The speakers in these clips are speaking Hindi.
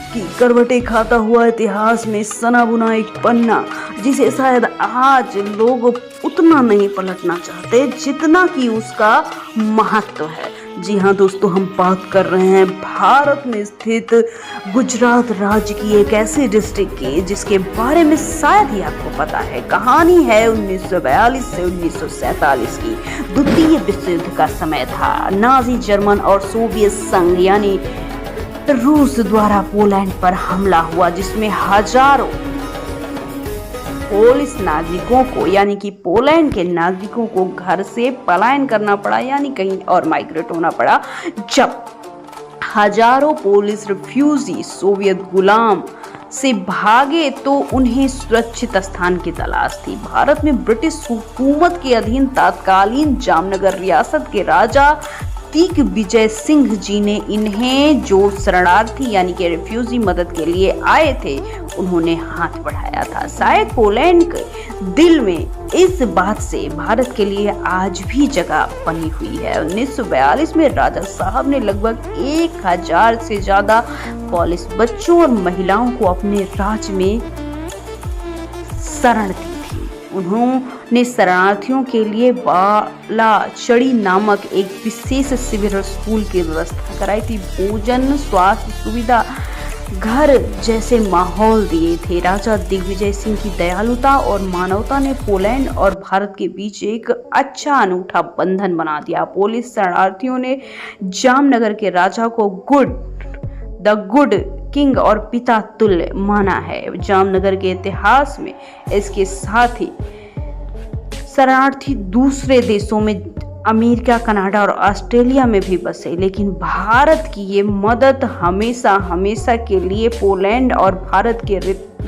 की करवटें खाता हुआ इतिहास में सना बुना एक पन्ना, जिसे शायद आज लोग उतना नहीं पलटना चाहते जितना कि उसका महत्व है। जी हाँ दोस्तों, हम बात कर रहे हैं भारत में स्थित गुजरात राज्य की एक ऐसी डिस्ट्रिक्ट की जिसके बारे में शायद ही आपको पता है। कहानी है 1942 से 1947 की। द्वितीय विश्व युद्ध का समय था। नाजी जर्मन और सोवियत संघ यानी रूस द्वारा पोलैंड पर हमला हुआ, जिसमें हजारों पोलिश नागरिकों को यानी कि पोलैंड के नागरिकों को घर से पलायन करना पड़ा, यानी कहीं और माइग्रेट होना पड़ा। जब हजारों पोलिश रिफ्यूजी सोवियत गुलाम से भागे तो उन्हें सुरक्षित स्थान की तलाश थी। भारत में ब्रिटिश हुकूमत के अधीन तत्कालीन जामनगर रियासत के राजा दिग्विजय सिंह जी ने इन्हें, जो शरणार्थी यानी कि रिफ्यूजी मदद के लिए आए थे, उन्होंने हाथ बढ़ाया था। शायद पोलैंड के दिल में इस बात से भारत के लिए आज भी जगह बनी हुई है। 1942 में राजा साहब ने लगभग 1000 से ज्यादा पोलिश बच्चों और महिलाओं को अपने राज्य में शरण दी थी। उन्होंने शरणार्थियों के लिए बालाचड़ी नामक एक विशेष शिविर और स्कूल की व्यवस्था कराई थी। भोजन, स्वास्थ्य सुविधा, घर जैसे माहौल दिए थे। राजा दिग्विजय सिंह की दयालुता और मानवता ने पोलैंड और भारत के बीच एक अच्छा अनूठा बंधन बना दिया। पोलिश शरणार्थियों ने जामनगर के राजा को द गुड किंग और पिता तुल्य माना है। जामनगर के इतिहास में इसके साथ ही शरणार्थी दूसरे देशों में अमेरिका, कनाडा और ऑस्ट्रेलिया में भी बसे, लेकिन भारत की ये मदद हमेशा के लिए पोलैंड और भारत के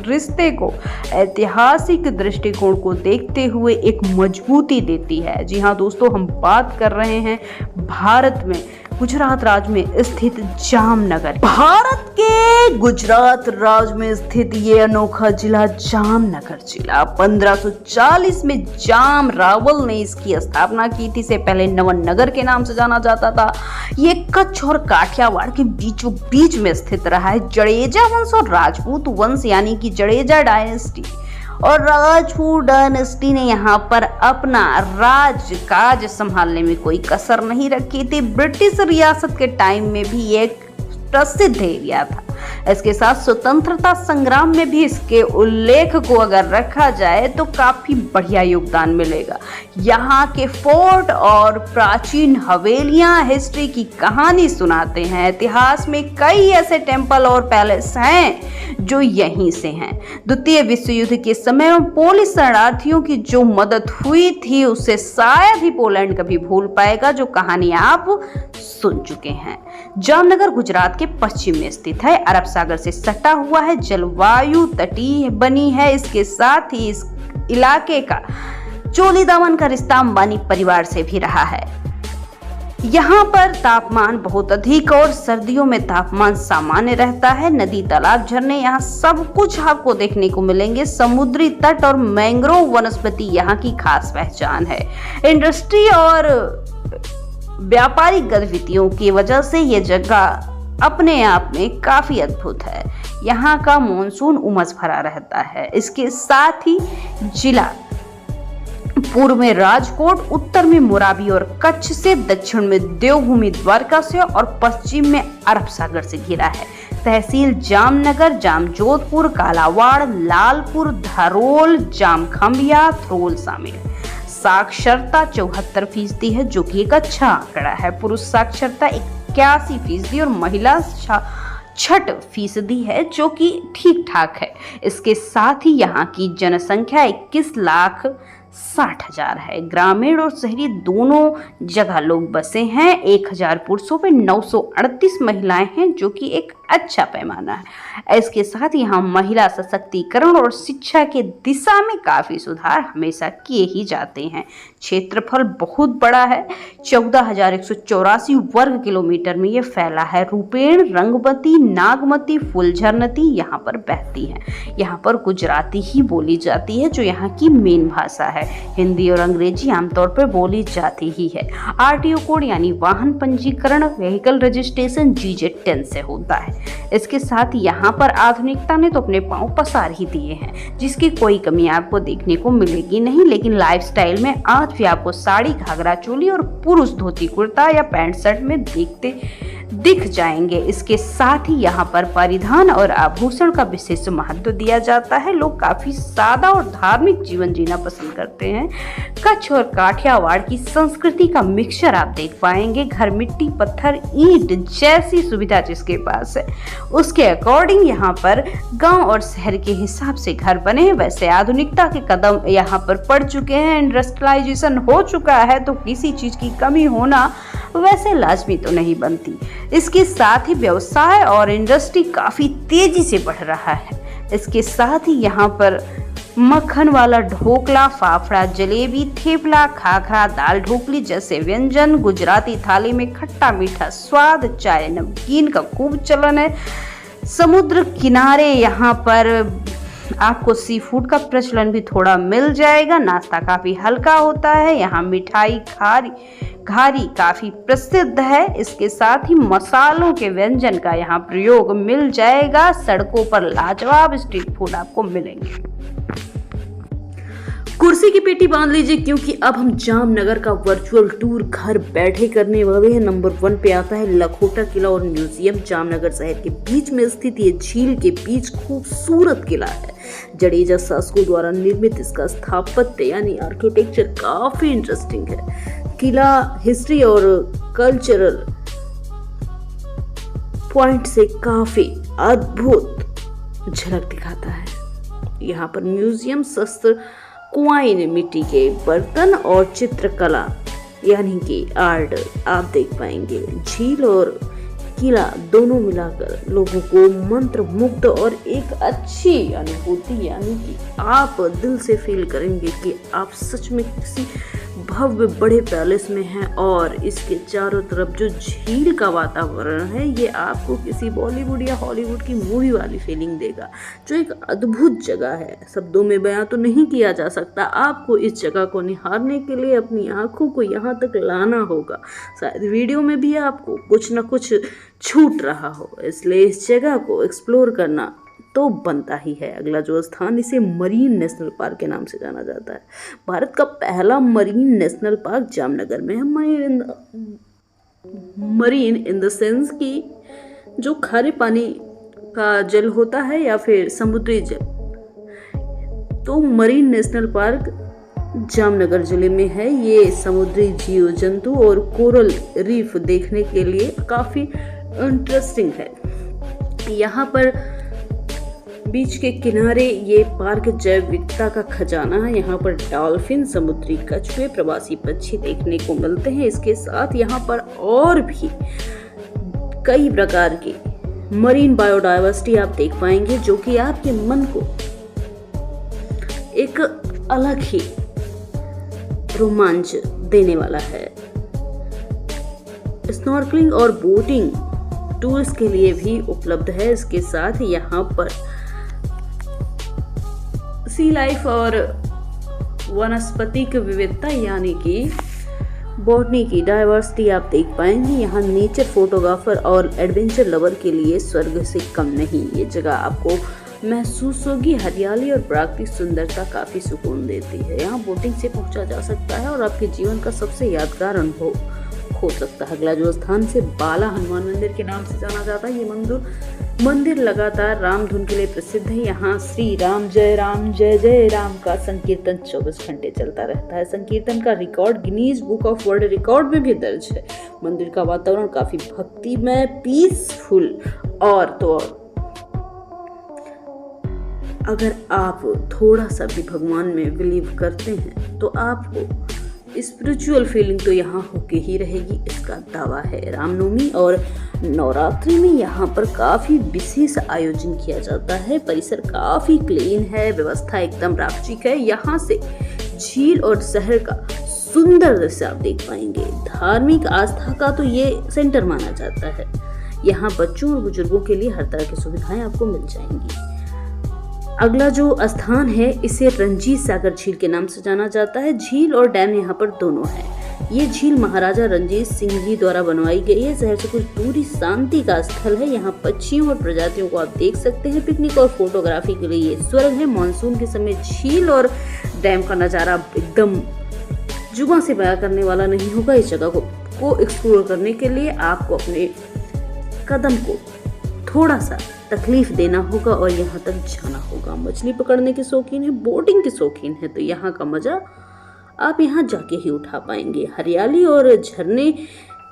रिश्ते को ऐतिहासिक दृष्टिकोण को देखते हुए एक मजबूती देती है। जी हाँ दोस्तों, हम बात कर रहे हैं भारत में गुजरात राज्य में स्थित जामनगर। भारत के गुजरात राज्य में स्थित ये अनोखा जिला जामनगर जिला 1540 में जाम रावल ने इसकी स्थापना की थी। से पहले नवनगर के नाम से जाना जाता था। ये कच्छ और काठियावाड़ के बीचों बीच में स्थित रहा है। जडेजा वंश और राजपूत वंश यानी कि जडेजा डायनेस्टी और राजपूत डायनेस्टी ने यहाँ पर अपना राजकाज संभालने में कोई कसर नहीं रखी थी। ब्रिटिश रियासत के टाइम में भी एक प्रसिद्ध एरिया था। इसके साथ स्वतंत्रता संग्राम में भी इसके उल्लेख को अगर रखा जाए तो काफी बढ़िया योगदान मिलेगा। यहाँ के फोर्ट और प्राचीन हवेलियां हिस्ट्री की कहानी सुनाते हैं। इतिहास में कई ऐसे टेम्पल और पैलेस हैं जो यहीं से हैं। द्वितीय विश्व युद्ध के समय में पोलिश शरणार्थियों की जो मदद हुई थी उसे शायद ही पोलैंड कभी भूल पाएगा, जो कहानी आप सुन चुके हैं। जामनगर गुजरात के पश्चिम में स्थित है। अरब सागर से सटा हुआ है। जलवायु तटीय बनी है। इसके साथ ही इस इलाके का चोली दामन का रिश्ता अंबानी परिवार से भी रहा है। यहाँ पर तापमान बहुत अधिक और सर्दियों में तापमान सामान्य रहता है। नदी, तालाब, झरने, यहाँ सब कुछ आपको देखने को मिलेंगे। समुद्री तट और मैंग्रोव वनस्पति यहाँ की खास पहचान है। इंडस्ट्री और व्यापारिक गतिविधियों की वजह से ये जगह अपने आप में काफी अद्भुत है। यहाँ का मॉनसून उमस भरा रहता है। इसके साथ ही जिला पूर्व में राजकोट, उत्तर में मोराबी और कच्छ से, दक्षिण में देवभूमि द्वारका से और पश्चिम में अरब सागर से घिरा है। तहसील जामनगर, जामजोधपुर, कालावाड़, लालपुर, धरोल, जामखंभिया, थ्रोल शामिल है। साक्षरता 74% है, जो कि एक अच्छा आंकड़ा है। पुरुष साक्षरता 81% और महिला 6% है, जो कि ठीक ठाक है। इसके साथ ही यहाँ की जनसंख्या 21,60,000 है। ग्रामीण और शहरी दोनों जगह लोग बसे हैं। 1000 पुरुषों पे 938 महिलाएं हैं, जो कि एक अच्छा पैमाना है। इसके साथ ही यहाँ महिला सशक्तिकरण और शिक्षा के दिशा में काफी सुधार हमेशा किए ही जाते हैं। क्षेत्रफल बहुत बड़ा है। 14,184 वर्ग किलोमीटर में ये फैला है। रूपेण, रंगमती, नागमती, फुलझर नदी यहाँ पर बहती है। यहाँ पर गुजराती ही बोली जाती है, जो यहाँ की मेन भाषा है। है। हिंदी और अंग्रेजी आमतौर पर बोली जाती ही है। आरटीओ कोड यानी वाहन पंजीकरण व्हीकल रजिस्ट्रेशन GJ10 से होता है। इसके साथ यहाँ पर आधुनिकता ने तो अपने पांव पसार ही दिए हैं, जिसकी कोई कमी आपको देखने को मिलेगी नहीं। लेकिन लाइफस्टाइल में आज भी आपको साड़ी, घाघरा चोली और पुरुष धोती कुर्ता या पैंट शर्ट में दिख जाएंगे। इसके साथ ही यहाँ पर परिधान और आभूषण का विशेष महत्व दिया जाता है। लोग काफी सादा और धार्मिक जीवन जीना पसंद करते हैं। कच्छ और काठियावाड़ की संस्कृति का मिक्सचर आप देख पाएंगे। घर मिट्टी, पत्थर, ईंट जैसी सुविधा जिसके पास है, उसके अकॉर्डिंग यहाँ पर गांव और शहर के हिसाब से घर बने हैं। वैसे आधुनिकता के कदम यहाँ पर पड़ चुके हैं, इंडस्ट्रियलाइजेशन हो चुका है, तो किसी चीज की कमी होना वैसे लाजमी तो नहीं बनती। इसके साथ ही व्यवसाय और इंडस्ट्री काफी तेजी से बढ़ रहा है। इसके साथ ही यहाँ पर मक्खन वाला ढोकला, फाफड़ा, जलेबी, थेपला, खाखरा, दाल ढोकली जैसे व्यंजन, गुजराती थाली में खट्टा मीठा स्वाद, चाय नमकीन का खूब चलन है। समुद्र किनारे यहाँ पर आपको सी फूड का प्रचलन भी थोड़ा मिल जाएगा। नाश्ता काफी हल्का होता है। यहाँ मिठाई, घारी काफी प्रसिद्ध है। इसके साथ ही मसालों के व्यंजन का यहाँ प्रयोग मिल जाएगा। सड़कों पर लाजवाब स्ट्रीट फूड आपको मिलेंगे। कुर्सी की पेटी बांध लीजिए, क्योंकि अब हम जामनगर का वर्चुअल टूर घर बैठे करने वाले हैं। नंबर 1 पे आता है लखोटा किला और म्यूजियम। जामनगर शहर के बीच में स्थित ये झील के बीच खूबसूरत किला है। जडेजा शासकों द्वारा निर्मित इसका स्थापत्य यानी आर्किटेक्चर काफी इंटरेस्टिंग है। किला हिस्ट्री और कल्चरल पॉइंट से काफी अद्भुत झलक दिखाता है। यहाँ पर म्यूजियम शस्त्र, क्वाइन, मिट्टी के बर्तन और चित्रकला यानी कि आर्ट आप देख पाएंगे। झील और किला दोनों मिलाकर लोगों को मंत्र मुग्ध और एक अच्छी अनुभूति यानी कि आप दिल से फील करेंगे कि आप सच में किसी भव्य बड़े पैलेस में हैं। और इसके चारों तरफ जो झील का वातावरण है, ये आपको किसी बॉलीवुड या हॉलीवुड की मूवी वाली फीलिंग देगा, जो एक अद्भुत जगह है। शब्दों में बयां तो नहीं किया जा सकता। आपको इस जगह को निहारने के लिए अपनी आंखों को यहाँ तक लाना होगा। शायद वीडियो में भी आपको कुछ न कुछ छूट रहा हो, इसलिए इस जगह को एक्सप्लोर करना तो बनता ही है। अगला जो स्थान, इसे मरीन नेशनल पार्क के नाम से जाना जाता है। भारत का पहला मरीन नेशनल पार्क जामनगर में है। मरीन इन द सेंस कि जो खारे पानी का जल होता है या फिर समुद्री जल। तो मरीन नेशनल पार्क जामनगर जिले में है। ये समुद्री जीव जंतु और कोरल रीफ देखने के लिए काफी इंटरेस्टिंग है। यहाँ पर बीच के किनारे ये पार्क जैव विविधता का खजाना है। यहाँ पर डॉल्फिन, समुद्री कछुए, प्रवासी पक्षी देखने को मिलते हैं। इसके साथ यहाँ पर और भी कई प्रकार की मरीन बायोडाइवर्सिटी आप देख पाएंगे, जो कि आपके मन को एक अलग ही रोमांच देने वाला है। स्नॉर्कलिंग और बोटिंग टूरिस्ट के लिए भी उपलब्ध है। इसके साथ यहाँ पर सी लाइफ और वनस्पतिक विविधता यानी कि बॉटनी की डाइवर्सिटी आप देख पाएंगे। यहाँ नेचर फोटोग्राफर और एडवेंचर लवर के लिए स्वर्ग से कम नहीं। ये जगह आपको महसूस होगी। हरियाली और प्राकृतिक सुंदरता काफी सुकून देती है। यहाँ बोटिंग से पहुंचा जा सकता है और आपके जीवन का सबसे यादगार अनुभव हो सकता है। अगला जो स्थान से बाला हनुमान मंदिर के नाम से जाना जाता है। ये मंदिर लगातार राम धुन के लिए प्रसिद्ध है। यहाँ श्री राम जय जय राम का संकीर्तन 24 घंटे चलता रहता है। संकीर्तन का record Guinness book of world record में भी दर्ज है। मंदिर का वातावरण काफी भक्तिमय, पीसफुल और तो अगर आप थोड़ा सा भी भगवान में बिलीव करते हैं तो आपको स्पिरिचुअल फीलिंग तो यहाँ होके ही रहेगी, इसका दावा है। रामनवमी और नवरात्रि में यहाँ पर काफी विशेष आयोजन किया जाता है। परिसर काफी क्लीन है, व्यवस्था एकदम राक्षिक है। यहाँ से झील और शहर का सुंदर दृश्य आप देख पाएंगे। धार्मिक आस्था का तो ये सेंटर माना जाता है। यहाँ बच्चों और बुजुर्गों के लिए हर तरह की सुविधाएं आपको मिल जाएंगी। अगला जो स्थान है इसे रंजीत सागर झील के नाम से जाना जाता है। झील और डैम यहाँ पर दोनों है। ये झील महाराजा रंजीत सिंह जी द्वारा बनवाई गई है। शहर से कुछ दूरी शांति का स्थल है। यहाँ पक्षियों और प्रजातियों को आप देख सकते हैं। पिकनिक और फोटोग्राफी के लिए ये स्वर्ग है। मानसून के समय झील और डैम का नजारा एकदम जुबां से बयां करने वाला नहीं होगा। इस जगह को एक्सप्लोर करने के लिए आपको अपने कदम को थोड़ा सा तकलीफ देना होगा और यहाँ तक जाना होगा। मछली पकड़ने के शौकीन है, बोटिंग के शौकीन है तो यहाँ का मजा आप यहाँ जाके ही उठा पाएंगे। हरियाली और झरने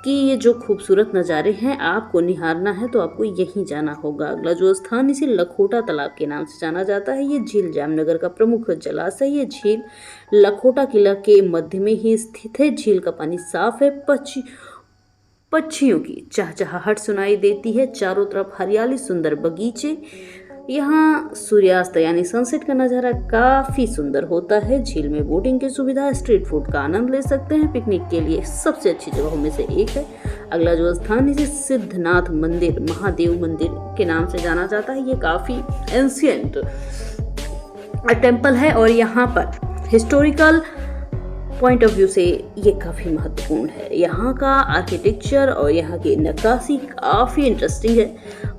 की ये जो खूबसूरत नज़ारे हैं आपको निहारना है तो आपको यहीं जाना होगा। अगला जो स्थान इसे लखोटा तालाब के नाम से जाना जाता है। ये झील जामनगर का प्रमुख जलाशय। ये झील लखोटा किला के मध्य में ही स्थित है। झील का पानी साफ है। पक्षियों की चहचहाहट सुनाई देती है। चारों तरफ हरियाली, सुंदर बगीचे। यहाँ सूर्यास्त यानी सनसेट का नज़ारा काफ़ी सुंदर होता है। झील में बोटिंग की सुविधा, स्ट्रीट फूड का आनंद ले सकते हैं। पिकनिक के लिए सबसे अच्छी जगहों में से एक है। अगला जो स्थान इसे सिद्धनाथ मंदिर, महादेव मंदिर के नाम से जाना जाता है। ये काफ़ी एंशिएंट टेम्पल है और यहाँ पर हिस्टोरिकल पॉइंट ऑफ व्यू से ये काफ़ी महत्वपूर्ण है। यहाँ का आर्किटेक्चर और यहाँ की नक्काशी काफ़ी इंटरेस्टिंग है।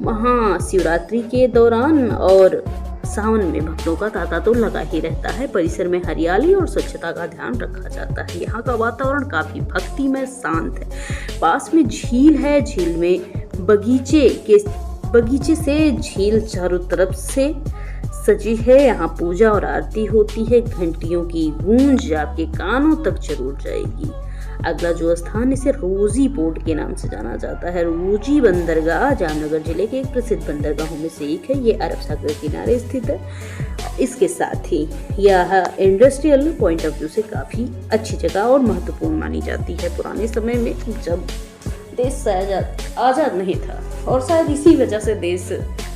महाशिवरात्रि के दौरान और सावन में भक्तों का तांता तो लगा ही रहता है। परिसर में हरियाली और स्वच्छता का ध्यान रखा जाता है। यहाँ का वातावरण काफ़ी भक्तिमय, शांत है। पास में झील है। झील में बगीचे से झील चारों तरफ से सजी है। यहाँ पूजा और आरती होती है। घंटियों की गूंज आपके कानों तक जरूर जाएगी। अगला जो स्थान इसे रोजी पोर्ट के नाम से जाना जाता है। रोजी बंदरगाह जामनगर जिले के एक प्रसिद्ध बंदरगाहों में से एक है। ये अरब सागर किनारे स्थित है। इसके साथ ही यह इंडस्ट्रियल पॉइंट ऑफ व्यू से काफ़ी अच्छी जगह और महत्वपूर्ण मानी जाती है। पुराने समय में जब देश आज़ाद नहीं था और शायद इसी वजह से देश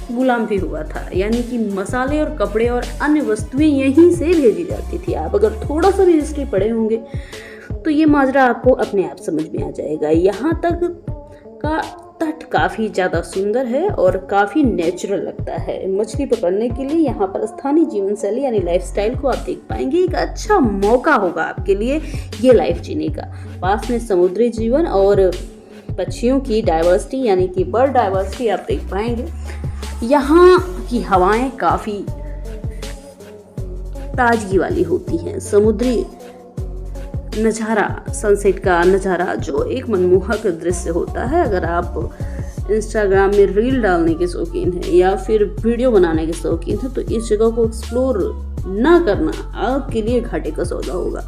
गुलाम भी हुआ था, यानी कि मसाले और कपड़े और अन्य वस्तुएं यहीं से भेजी जाती थी। आप अगर थोड़ा सा भी हिस्ट्री पढ़े होंगे तो ये माजरा आपको अपने आप समझ में आ जाएगा। यहाँ तक का तट काफ़ी ज़्यादा सुंदर है और काफ़ी नेचुरल लगता है। मछली पकड़ने के लिए यहाँ पर स्थानीय जीवन शैली यानी लाइफस्टाइल को आप देख पाएंगे। एक अच्छा मौका होगा आपके लिए ये लाइफ जीने का। पास में समुद्री जीवन और पक्षियों की डाइवर्सिटी यानी कि बर्ड डाइवर्सिटी आप देख पाएंगे। यहाँ की हवाएं काफ़ी ताजगी वाली होती हैं। समुद्री नज़ारा, सनसेट का नज़ारा जो एक मनमोहक दृश्य होता है। अगर आप इंस्टाग्राम में रील डालने के शौकीन हैं या फिर वीडियो बनाने के शौकीन हैं तो इस जगह को एक्सप्लोर ना करना आपके लिए घाटे का सौदा होगा।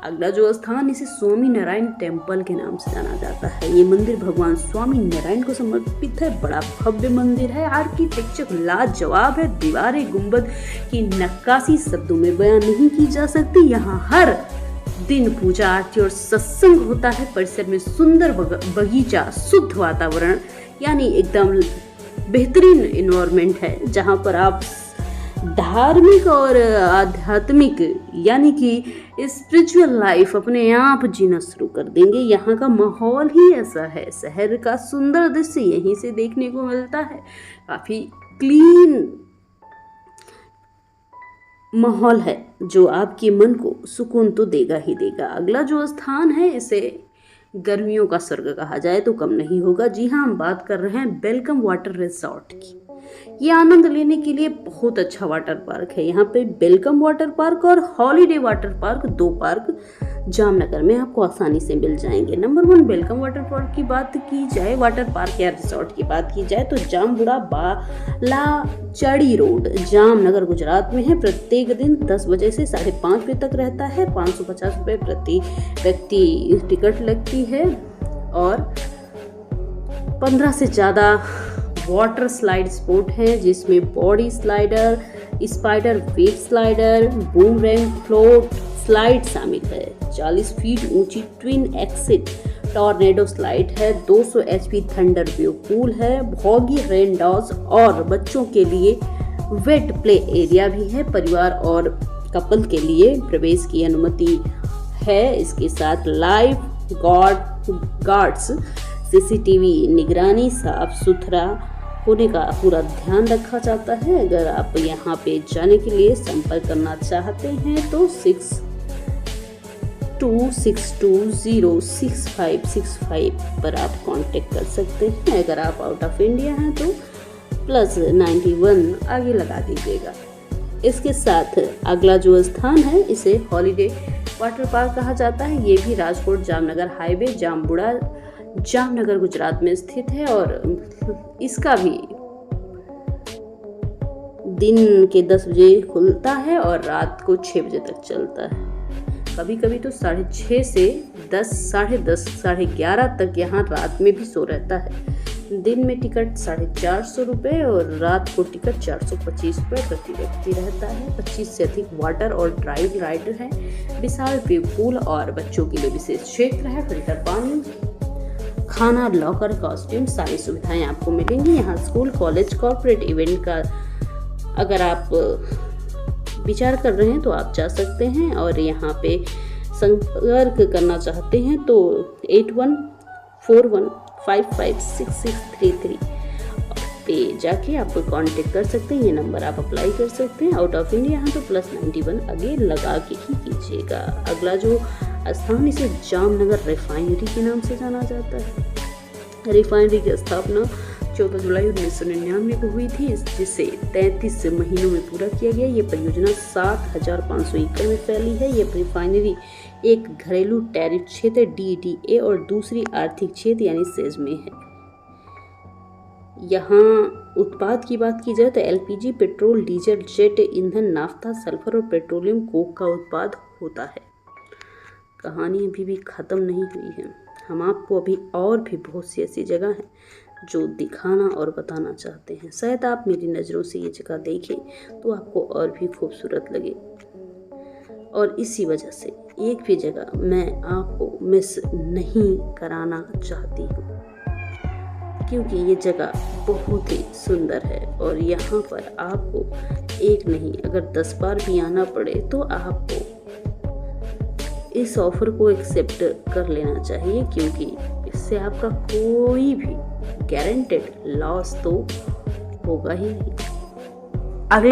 अगला जो स्थान इसे स्वामी नारायण टेम्पल के नाम से जाना जाता है। ये मंदिर भगवान स्वामी नारायण को समर्पित है। बड़ा भव्य मंदिर है। आर्किटेक्चर लाजवाब है। दीवारें, गुंबद की नक्काशी शब्दों में बयान नहीं की जा सकती। यहाँ हर दिन पूजा, आरती और सत्संग होता है। परिसर में सुंदर बगीचा, शुद्ध वातावरण यानी एकदम बेहतरीन इन्वायरमेंट है जहाँ पर आप धार्मिक और आध्यात्मिक यानी कि स्पिरिचुअल लाइफ अपने आप जीना शुरू कर देंगे। यहाँ का माहौल ही ऐसा है। शहर का सुंदर दृश्य यहीं से देखने को मिलता है। काफ़ी क्लीन माहौल है जो आपके मन को सुकून तो देगा ही देगा। अगला जो स्थान है इसे गर्मियों का स्वर्ग कहा जाए तो कम नहीं होगा। जी हाँ, हम बात कर रहे हैं वेलकम वाटर रिसोर्ट की। ये आनंद लेने के लिए बहुत अच्छा वाटर पार्क है। यहाँ पे वेलकम वाटर पार्क और हॉलीडे वाटर पार्क, दो पार्क जामनगर में आपको आसानी से मिल जाएंगे। नंबर 1 वेलकम वाटर पार्क की बात की जाए, वाटर पार्क या रिसोर्ट की बात की जाए तो जामबुड़ा बालाचड़ी रोड जामनगर गुजरात में है। प्रत्येक दिन 10 बजे से 5:30 बजे तक रहता है। 550 रुपये प्रति व्यक्ति टिकट लगती है और 15 से ज़्यादा वाटर स्लाइड स्पोर्ट है जिसमें body slider, spider web slider, boomerang float slide शामिल है। 40 फीट ऊंची ट्विन एक्सिट टॉर्नेडो स्लाइड है। 200 HP थंडर व्यू पूल है। भॉगी रेन डॉज और बच्चों के लिए वेट प्ले एरिया भी है। परिवार और कपल के लिए प्रवेश की अनुमति है। इसके साथ लाइफ गार्ड्स, CCTV निगरानी, साफ सुथरा होने का पूरा ध्यान रखा जाता है। अगर आप यहाँ पे जाने के लिए संपर्क करना चाहते हैं तो 6262066565 पर आप कांटेक्ट कर सकते हैं। अगर आप आउट ऑफ इंडिया हैं तो +91 आगे लगा दीजिएगा। इसके साथ अगला जो स्थान है इसे हॉलीडे वाटर पार्क कहा जाता है। ये भी राजकोट जामनगर हाईवे जामबुड़ा जामनगर गुजरात में स्थित है और इसका भी दिन के 10 बजे खुलता है और रात को 6 बजे तक चलता है। कभी कभी तो 6:30 से 10, 10:30, 11:30 तक यहाँ रात में भी शो रहता है। दिन में टिकट 450 रुपये और रात को टिकट 425 रुपये प्रति व्यक्ति रहता है। 25 से अधिक वाटर और ड्राइव राइडर हैं। विशाल पूल और बच्चों के लिए विशेष क्षेत्र है। फिल्टर पानी, खाना, लॉकर, कॉस्ट्यूम, सारी सुविधाएं आपको मिलेंगी। यहाँ स्कूल, कॉलेज, कॉर्पोरेट इवेंट का अगर आप विचार कर रहे हैं तो आप जा सकते हैं। और यहाँ पे संपर्क करना चाहते हैं तो 8141556633 पे जाके आप कांटेक्ट कर सकते हैं। ये नंबर आप अप्लाई कर सकते हैं। आउट ऑफ इंडिया हैं तो +91 आगे लगा के ही कीजिएगा। अगला जो स्थान इसे जामनगर रिफाइनरी के नाम से जाना जाता है। रिफाइनरी की स्थापना 14 जुलाई 1999 को हुई थी, जिसे 33 महीनों में पूरा किया गया। ये परियोजना 7,500 एकड़ में फैली है। ये रिफाइनरी एक घरेलू टैरिफ क्षेत्र DTA और दूसरी आर्थिक क्षेत्र यानी सेज में है। यहाँ उत्पाद की बात की जाए तो LPG, पेट्रोल, डीजल, जेट ईंधन, नाफ्ता, सल्फर और पेट्रोलियम कोक का उत्पाद होता है। कहानी अभी भी ख़त्म नहीं हुई है। हम आपको अभी और भी बहुत सी ऐसी जगह हैं जो दिखाना और बताना चाहते हैं। शायद आप मेरी नज़रों से ये जगह देखें तो आपको और भी खूबसूरत लगे। और इसी वजह से एक भी जगह मैं आपको मिस नहीं कराना चाहती हूँ, क्योंकि ये जगह बहुत ही सुंदर है और यहाँ पर आपको एक नहीं अगर 10 बार भी आना पड़े तो आपको इस ऑफर को एक्सेप्ट कर लेना चाहिए, क्योंकि इससे आपका कोई भी गारंटेड लॉस तो होगा ही नहीं। अगला